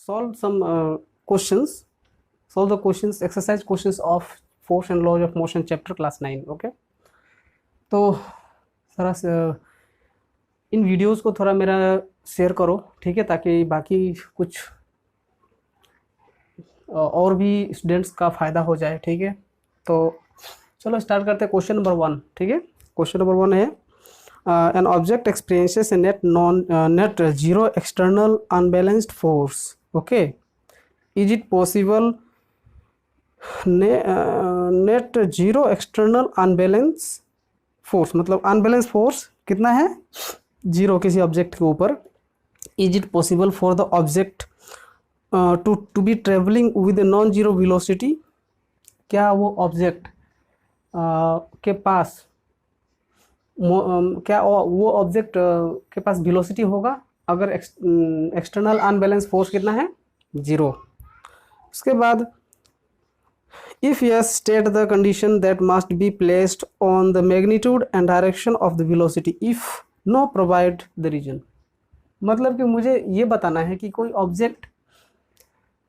solve some questions. Solve the questions, exercise questions of force and laws of motion chapter class 9. Okay, तो सारा इन videos को थोड़ा मेरा share करो, ठीक है, ताकि बाकी कुछ और भी स्टूडेंट्स का फ़ायदा हो जाए, ठीक है। तो चलो स्टार्ट करते हैं क्वेश्चन नंबर 1, ठीक है। क्वेश्चन नंबर 1 है an object experiences a net zero external unbalanced force. Okay, is it possible net zero external unbalance force, मतलब unbalance force कितना है, जीरो किसी ऑब्जेक्ट के ऊपर। Is it possible for the object to be travelling with non zero velocity, क्या वो object के पास क्या वो ऑब्जेक्ट के पास वेलोसिटी होगा अगर एक्सटर्नल अनबैलेंस फोर्स कितना है, जीरो। उसके बाद if yes state the condition that must be placed on the magnitude and direction of the velocity, if no provide the reason. मतलब कि मुझे ये बताना है कि कोई ऑब्जेक्ट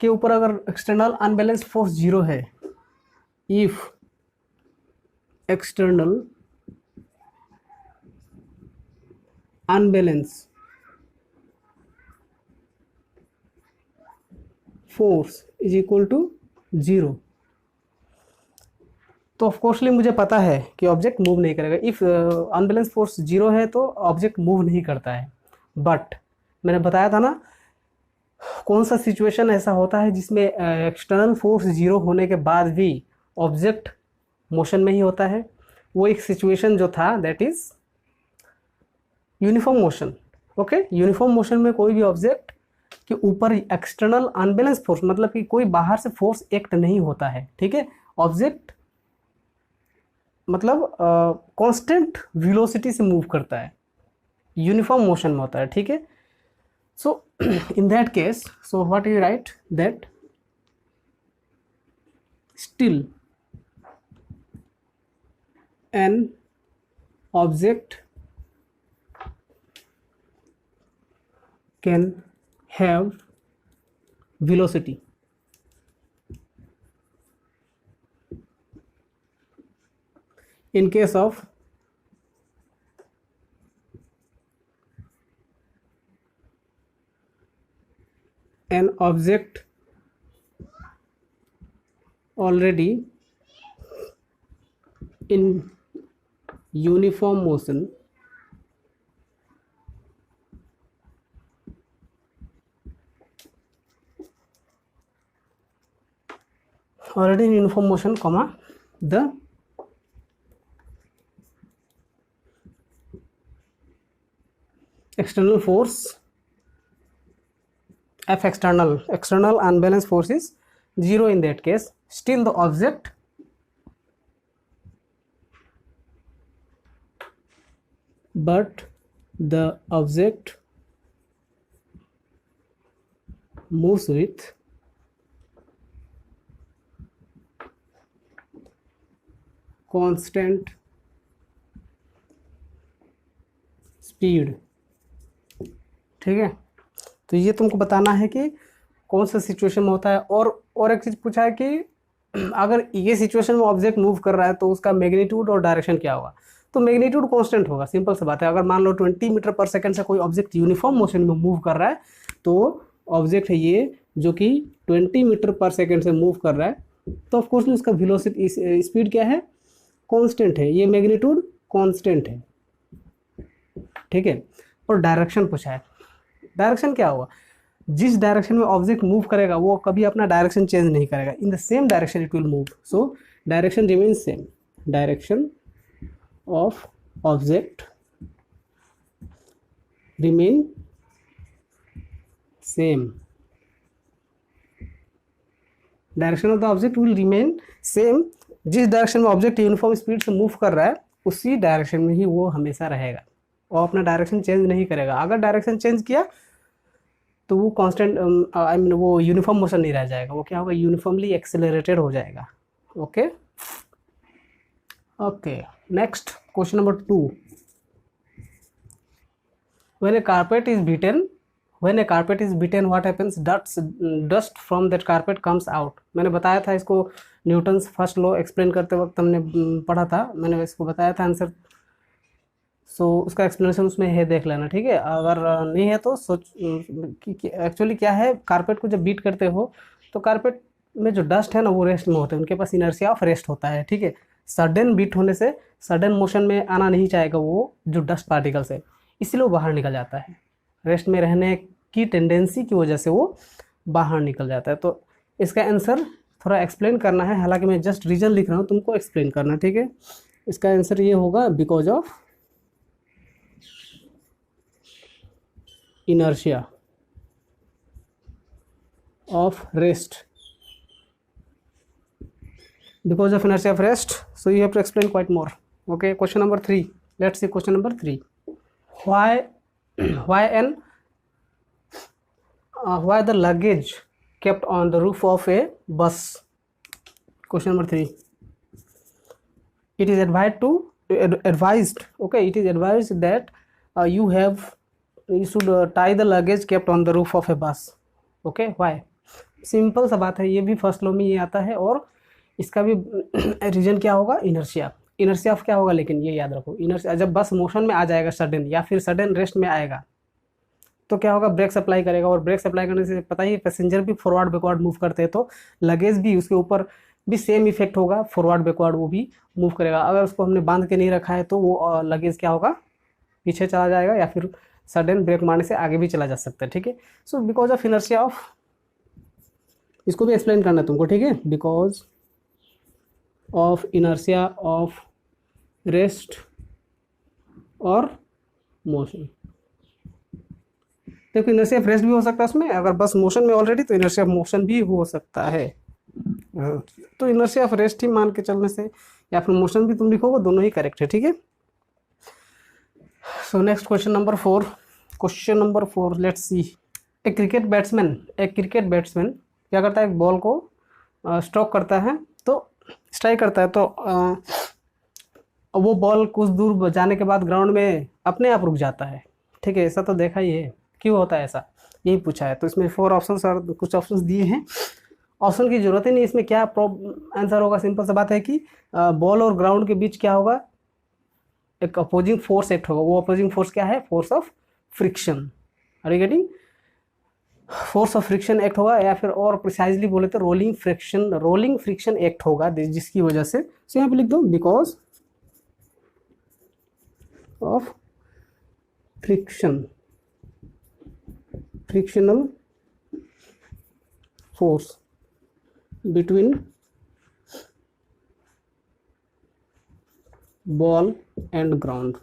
के ऊपर अगर एक्सटर्नल अनबैलेंस फोर्स जीरो है, if external unbalance force is equal to zero, तो ऑफकोर्सली मुझे पता है कि ऑब्जेक्ट मूव नहीं करेगा। इफ अनबैलेंस फोर्स जीरो है तो ऑब्जेक्ट मूव नहीं करता है। बट मैंने बताया था ना, कौन सा सिचुएशन ऐसा होता है जिसमें एक्सटर्नल फोर्स जीरो होने के बाद भी ऑब्जेक्ट मोशन में ही होता है। वो एक सिचुएशन जो था that is uniform motion. Okay, uniform motion में कोई भी ऑब्जेक्ट के ऊपर एक्सटर्नल अनबैलेंस फोर्स, मतलब कि कोई बाहर से फोर्स एक्ट नहीं होता है, ठीक है। ऑब्जेक्ट मतलब कांस्टेंट वेलोसिटी से मूव करता है, यूनिफॉर्म मोशन में होता है, ठीक है। So in that case, so what you write that still an object can have velocity. In case of an object already in uniform motion, already in uniform motion, comma, the external force F external unbalanced force is zero. In that case, still the object moves with constant speed, ठीक है। तो ये तुमको बताना है कि कौन सा सिचुएशन में होता है। और एक चीज़ पूछा है कि अगर ये सिचुएशन में ऑब्जेक्ट मूव कर रहा है तो उसका मैग्नीट्यूड और डायरेक्शन क्या होगा। तो मैग्नीट्यूड कांस्टेंट होगा, सिंपल सी बात है। अगर मान लो 20 मीटर पर सेकंड से कोई ऑब्जेक्ट यूनिफॉर्म मोशन में मूव कर रहा है, तो ऑब्जेक्ट है ये जो कि 20 मीटर पर सेकंड से मूव कर रहा है, तो ऑफकोर्स उसका वेलोसिटी स्पीड क्या है, कांस्टेंट है, ये मैग्नीट्यूड कांस्टेंट है, ठीक है। और डायरेक्शन पूछा है, डायरेक्शन क्या होगा, जिस डायरेक्शन में ऑब्जेक्ट मूव करेगा वो कभी अपना डायरेक्शन चेंज नहीं करेगा, in the same direction it will move, so direction remains same, direction of object remain same, direction of the object will remain same. जिस डायरेक्शन में ऑब्जेक्ट यूनिफॉर्म स्पीड से move कर रहा है उसी डायरेक्शन में ही वो हमेशा रहेगा, वो अपना डायरेक्शन चेंज नहीं करेगा। अगर डायरेक्शन चेंज किया तो वो कांस्टेंट आई मीन वो यूनिफॉर्म मोशन नहीं रह जाएगा, वो क्या होगा, यूनिफॉर्मली एक्सेलरेटेड हो जाएगा। Okay okay, next question number 2। When A carpet is beaten when A carpet is beaten what happens, dust from that carpet comes out. मैंने बताया था इसको, न्यूटन्स फर्स्ट लॉ एक्सप्लेन करते वक्त हमने पढ़ा था, मैंने इसको बताया था आंसर। सो उसका एक्सप्लेनेशन उसमें है, देख लेना, ठीक है। अगर नहीं है तो सोच कि एक्चुअली क्या है, कारपेट को जब बीट करते हो तो कारपेट में जो डस्ट है ना वो रेस्ट में होते हैं, उनके पास इनर्शिया ऑफ रेस्ट होता है, ठीक है। सडन बीट होने से सडन मोशन में आना नहीं चाहेगा वो जो डस्ट पार्टिकल्स है, इसलिए वो बाहर निकल जाता है। रेस्ट में रहने की टेंडेंसी की वजह से वो बाहर निकल जाता है। तो इसका आंसर थोड़ा एक्सप्लेन करना है, हालांकि मैं जस्ट रीजन लिख रहा हूँ, तुमको एक्सप्लेन करना, ठीक है। इसका आंसर ये होगा because of inertia of rest. Because of inertia of rest, so you have to explain quite more. Okay, question number 3. Let's see question number 3. Why the luggage kept on the roof of a bus? Question number 3. It is advised okay, it is advised that you should tie the luggage kept on the roof of a bus. Okay, why? Simple सा बात है, ये भी first law में ये आता है, और इसका भी रीजन क्या होगा, इनर्शिया। इनर्शिया ऑफ क्या होगा, लेकिन ये याद रखो, इनर्शिया जब बस मोशन में आ जाएगा सडन, या फिर सडन रेस्ट में आएगा, तो क्या होगा, ब्रेक अप्लाई करेगा, और ब्रेक अप्लाई करने से पता ही पैसेंजर भी फॉरवर्ड बैकवर्ड मूव करते हैं, तो लगेज भी उसके ऊपर भी सेम इफेक्ट होगा, फॉरवर्ड बैकवर्ड वो भी मूव करेगा। अगर उसको हमने बांध के नहीं रखा है तो वो लगेज क्या होगा, पीछे चला जाएगा, या फिर सडन ब्रेक मारने से आगे भी चला जा सकता है, ठीक है। So because of inertia of, इसको भी एक्सप्लेन करना है तुमको, ठीक है। Because of inertia of rest और मोशन। देखो इनर्शिया ऑफ रेस्ट भी हो सकता है उसमें, अगर बस मोशन में ऑलरेडी, तो इनर्शिया ऑफ मोशन भी हो सकता है। तो इनर्शिया ऑफ रेस्ट ही मान के चलने से, या फिर मोशन भी तुम लिखोगे, दोनों ही करेक्ट है, ठीक है। So next question number 4. Question number 4. Let's see. एक क्रिकेट बैट्समैन क्या करता है, एक बॉल को स्ट्रोक करता है, तो स्ट्राइक करता है, तो वो बॉल कुछ दूर जाने के बाद ग्राउंड में अपने आप रुक जाता है, ठीक है। ऐसा तो देखा ही है, क्यों होता है ऐसा, यही पूछा है। तो इसमें 4 ऑप्शंस और कुछ ऑप्शंस दिए हैं, ऑप्शन की जरूरत ही नहीं, इसमें क्या आंसर होगा, सिंपल सा बात है कि बॉल और ग्राउंड के बीच क्या होगा, एक अपोजिंग फोर्स एक्ट होगा। वो अपोजिंग फोर्स क्या है, force of friction. Are you getting? Force of friction act होगा, या फिर और प्रिसाइजली बोले तो रोलिंग फ्रिक्शन एक्ट होगा, जिसकी वजह से यहाँ पे लिख दो because of frictional force between ball and ground.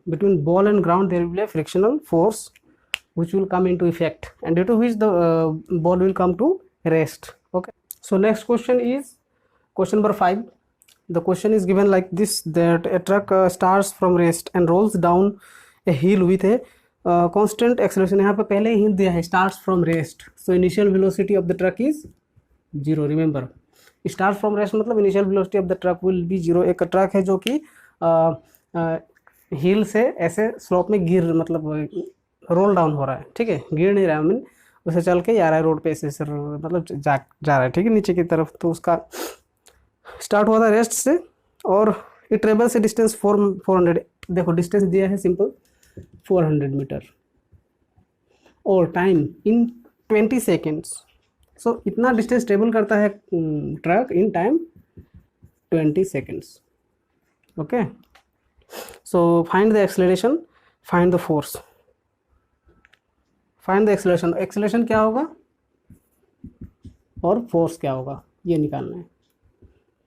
Between ball and ground there will be a frictional force which will come into effect, and due to which the ball will come to rest. Okay, so next question is question number 5. The question is given like this, that a truck starts from rest and rolls down a hill with a constant acceleration. यहाँ पे पहले ही hint दिया है, starts from rest, so initial velocity of the truck is 0. remember, start from rest मतलब initial velocity of the truck will be 0। एक truck है जो कि हिल से ऐसे स्लोप में गिर, मतलब रोल डाउन हो रहा है, ठीक है, गिर नहीं रहा है, मीन उसे चल के आ रहा है रोड पे ऐसे मतलब जा रहा है, ठीक है, नीचे की तरफ। तो उसका स्टार्ट हुआ था रेस्ट से, और ये ट्रेवल से डिस्टेंस 400, देखो डिस्टेंस दिया है सिंपल 400 मीटर, और टाइम इन 20 सेकेंड्स। सो इतना डिस्टेंस ट्रेवल करता है truck in time 20 seconds. Okay, so find the acceleration, find the force, find the acceleration. Acceleration क्या होगा और फोर्स क्या होगा, ये निकालना है।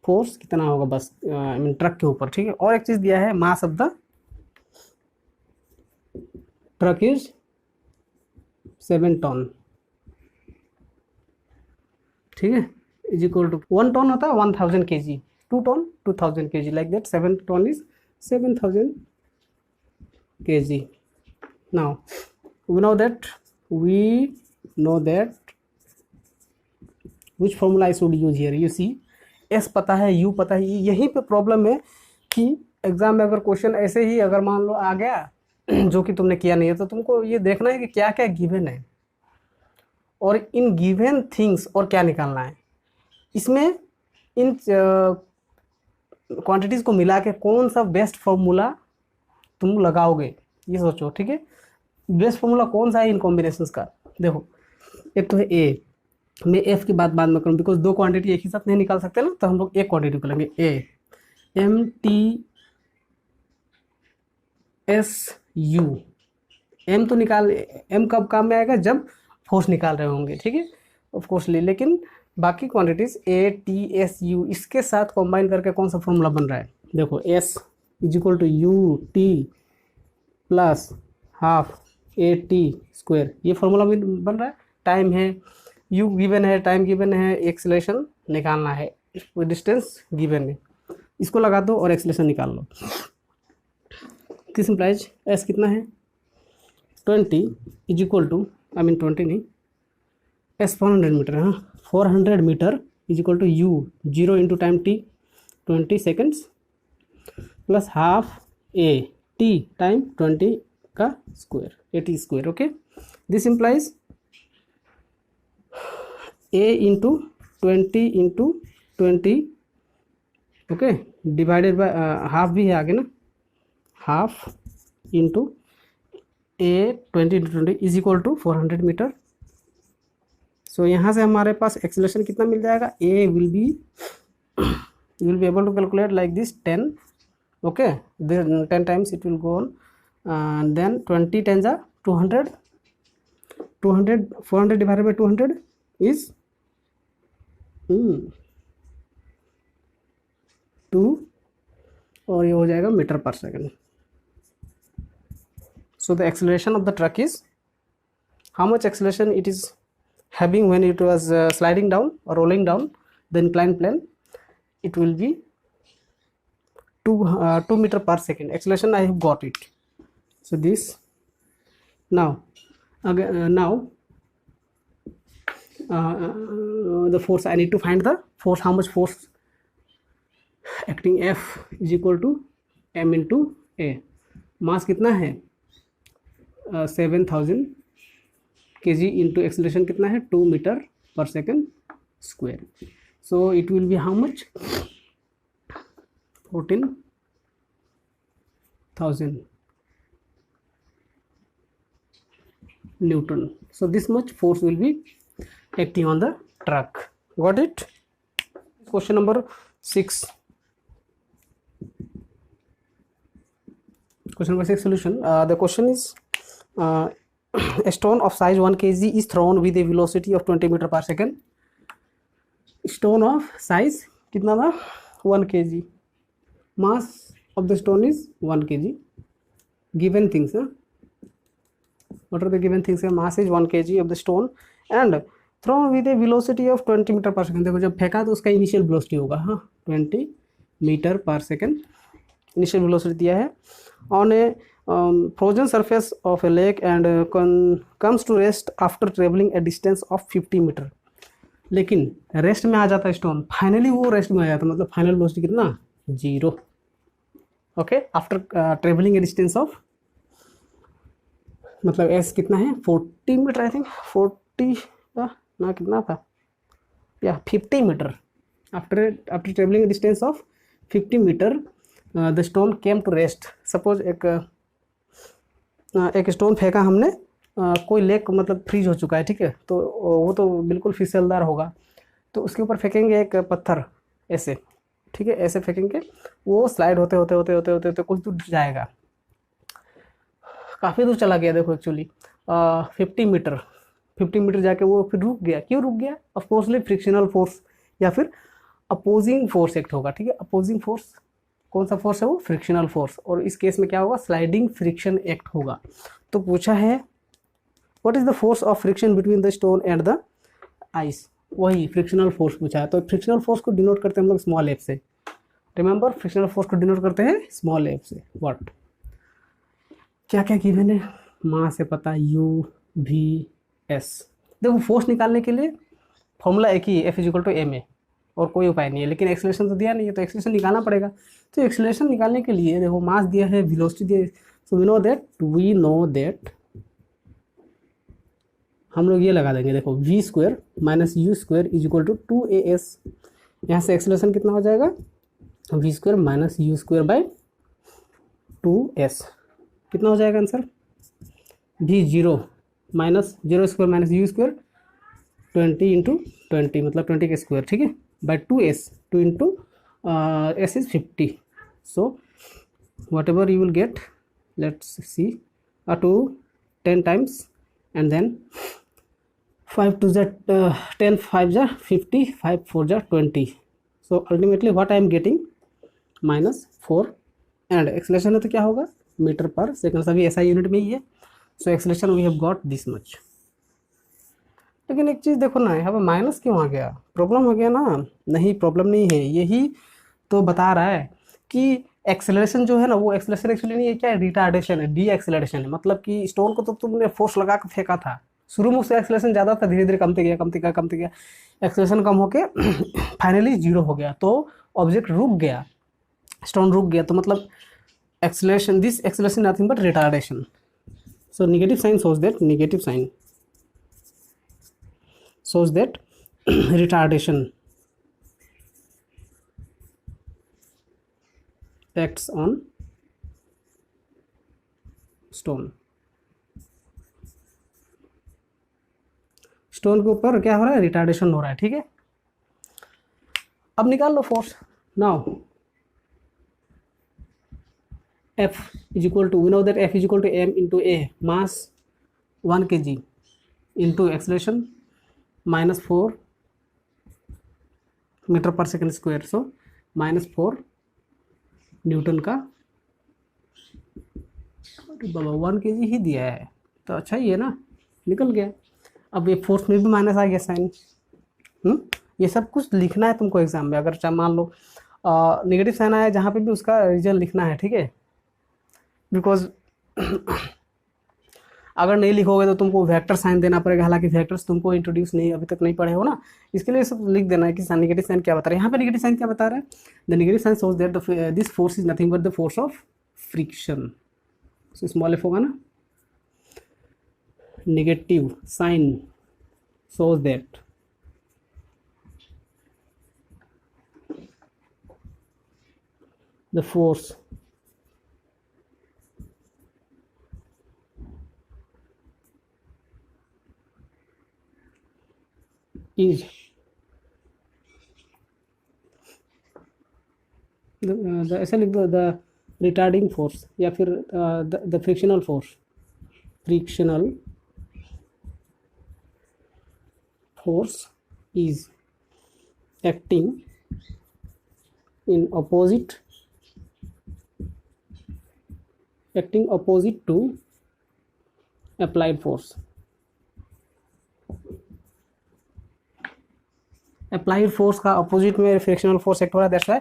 फोर्स कितना होगा बस आई मीन ट्रक के ऊपर, ठीक है। और एक चीज दिया है, mass of the truck is 7 ton, ठीक है, इज इक्वल टू 1 टन होता है 1000 kg, 2 ton 2000 kg, like that 7 ton is 7000 kg। Now we know that which formula I should use here. You see, S पता है, U पता है। यहीं पे प्रॉब्लम है कि एग्जाम में अगर क्वेश्चन ऐसे ही अगर मान लो आ गया जो कि तुमने किया नहीं है, तो तुमको ये देखना है कि क्या क्या गिवन है और इन गिवन थिंग्स और क्या निकालना है। इसमें इन क्वांटिटीज़ को मिला के कौन सा बेस्ट फॉर्मूला तुम लगाओगे, ये सोचो। ठीक है, बेस्ट फॉर्मूला कौन सा है इन कॉम्बिनेशंस का। देखो, एक तो है ए, मैं एफ की बात बाद में करूँ, बिकॉज दो क्वांटिटी एक ही साथ नहीं निकाल सकते ना, तो हम लोग एक क्वांटिटी को लेंगे a, m t s u. M तो निकाल, एम कब काम में आएगा, जब फोर्स निकाल रहे होंगे, ठीक है, ऑफ कोर्स लेकिन बाकी quantities A T s you इसके साथ कंबाइन करके कौन सा फॉर्मूला बन रहा है। देखो, S is equal to U T plus half A T square, ये फॉर्मूला भी बन रहा है। टाइम है, यू गिवन है, टाइम गिवन है, एक्सेलरेशन निकालना है, डिस्टेंस गिवन है, इसको लगा दो और एक्सेलरेशन निकाल लो। दिस इम्प्लाइज एस कितना है 20 is equal to, I mean 20 नहीं, एस 400 मीटर है, हाँ 400 metre is equal to u 0 into time t 20 seconds plus half A t time 20 का square 80 square. Okay, this implies a into 20 into 20, okay, divided by half भी है आगे ना, half into a 20 into 20 is equal to 400 metre. So यहाँ से हमारे पास acceleration कितना मिल जाएगा, a will be able to calculate like this 10, okay, then 10 times it will go on, and then 20 times are 200, 400 divided by 200 is 2, और ये हो जाएगा मीटर पर second. So the acceleration of the truck is, how much acceleration it is having when it was sliding down or rolling down the inclined plane, it will be 2 meter per second acceleration. I have got it. So this now again the force, I need to find the force, how much force acting F is equal to m into a, मास कितना है 7000 kg into acceleration कितना है 2 metre पर second square. So it will be how much 14,000 Newton. So this much force will be acting on the truck. Got it? Question number 6. Question number 6 solution. The question is, a stone of size 1 kg is thrown with a velocity of 20 meter per second. Stone of size कितना था 1 kg. Mass of the stone is 1 kg. Given things, huh? What are the given things? Mass is 1 kg of the stone and thrown with a velocity of 20 meter per second. देखो, जब फेंका तो उसका initial velocity होगा, हाँ 20 metre पर second initial velocity दिया है। On a frozen surface of a lake and comes to rest after travelling a distance of 50 metre. लेकिन रेस्ट में आ जाता है स्टोन, फाइनली वो रेस्ट में आ जाता है, मतलब फाइनल वेलोसिटी कितना 0, okay, after travelling a distance of, मतलब एस कितना है 40 मीटर, आई थिंक 40 ना कितना था या 50 metre, after travelling distance of 50 metre the stone came to rest. Suppose एक स्टोन फेंका हमने, कोई लेक मतलब फ्रीज हो चुका है, ठीक है, तो वो तो बिल्कुल फिसलदार होगा, तो उसके ऊपर फेंकेंगे एक पत्थर ऐसे, ठीक है, ऐसे फेंकेंगे, वो स्लाइड होते होते होते होते होते होते कुछ दूर जाएगा, काफ़ी दूर चला गया। देखो एक्चुअली 50 मीटर जाके वो फिर रुक गया। क्यों रुक गया? ऑफकोर्सली फ्रिक्शनल फोर्स या फिर अपोजिंग फोर्स एक्ट होगा, ठीक है। अपोजिंग फोर्स कौन सा फोर्स है? वो फ्रिक्शनल फोर्स, और इस केस में क्या होगा? स्लाइडिंग फ्रिक्शन एक्ट होगा। तो पूछा है what is the force of friction between the stone and the ice, वही फ्रिक्शनल फोर्स पूछा है। तो फ्रिक्शनल फोर्स को डिनोट करते हैं हम लोग स्मॉल एफ से। रिमेंबर, फ्रिक्शनल फोर्स को डिनोट करते हैं स्मॉल एफ से। व्हाट, क्या क्या गिवन है? मास से पता, यू वी एस। देखो फोर्स निकालने के लिए फॉर्मूला एक ही, F is equal to m a, और कोई उपाय नहीं है। लेकिन एक्सेलरेशन तो दिया नहीं है, तो एक्सेलरेशन निकालना पड़ेगा। तो एक्सेलरेशन निकालने के लिए देखो मास दिया है, वेलोसिटी दिया है, सो वी नो दैट हम लोग ये लगा देंगे, देखो V square minus U square is equal to 2as। यहाँ से एक्सेलरेशन कितना हो जाएगा, V square minus U square by 2s। कितना हो जाएगा answer, V zero minus zero square minus U square 20 into 20 मतलब 20 का स्क्वायर, ठीक है, by 2s, 2 into s is 50। So whatever you will get, let's see, 2 10 times and then 5 to the 10 5 जा 50, 5 4 जा 20। so ultimately what I am getting -4 and acceleration है तो क्या होगा, मीटर पर सेकंड, सभी SI यूनिट में ही है। So acceleration we have got this much. लेकिन एक चीज़ देखो ना, यहाँ पर माइनस क्यों आ गया, प्रॉब्लम हो गया ना, नहीं प्रॉब्लम नहीं है, यही तो बता रहा है कि एक्सेलरेशन जो है ना, वो एक्सेलरेशन एक्चुअली नहीं है, क्या है, रिटार्डेशन है, डी एक्सेलरेशन है। मतलब कि स्टोन को तो तुमने फोर्स लगा के फेंका था, शुरू में उससे एक्सेलरेशन ज़्यादा था, धीरे धीरे कमते गया कमते गया कमते गया, एक्सेलरेशन कम होके फाइनली जीरो हो गया, तो ऑब्जेक्ट रुक गया, स्टोन रुक गया, तो मतलब acceleration, this acceleration nothing but retardation. So negative sign shows that, negative sign shows that retardation acts on stone। Stone के ऊपर क्या हो रहा है, रिटार्डेशन हो रहा है, ठीक है। अब निकाल लो force. Now F is equal to, we know that F is equal to m into a, mass 1 kg into acceleration -4 metre पर सेकेंड स्क्वायर। सो -4 न्यूटन का, बाबा 1 kg ही दिया है, तो अच्छा ही है ना, निकल गया। अब ये फोर्स में भी माइनस आ गया साइन। ये सब कुछ लिखना है तुमको एग्जाम में, अगर मान लो नेगेटिव साइन आया जहाँ पे भी उसका रीजन लिखना है, ठीक है, बिकॉज अगर नहीं लिखोगे तो तुमको वेक्टर साइन देना पड़ेगा, हालांकि वेक्टर्स तुमको इंट्रोड्यूस नहीं, अभी तक नहीं पढ़े हो ना, इसके लिए सब लिख देना है कि नेगेटिव साइन क्या बता रहा है। यहाँ पे नेगेटिव साइन क्या बता रहा है, the negative sign shows that this force is nothing but the force of friction. Small F होगा ना, negative sign shows that the force is ऐसा लिख दो, द रिटार्डिंग फोर्स, या फिर the frictional force, frictional force is acting in opposite to applied force। Applied force का opposite में frictional force act हो रहा है, that's why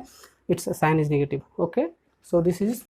its sign is negative. Okay, so this is